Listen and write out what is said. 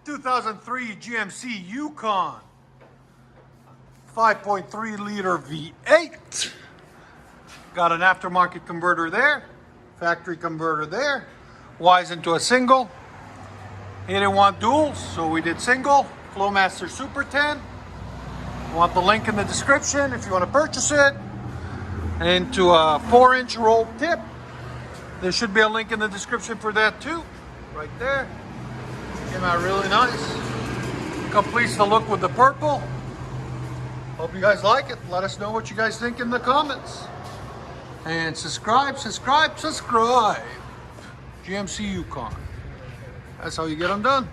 2003 GMC Yukon 5.3 liter V8. Got an aftermarket converter there, factory converter there, Y's into a single. He didn't want duals, so we did single. FLOWMASTER Super 10. I want the link in the description if you want to purchase it. Into a 4-inch roll tip. There should be a link in the description for that too, right there. Came out really nice. Completes the look with the purple. Hope you guys like it. Let us know what you guys think in the comments. And subscribe. GMC Yukon. That's how you get them done.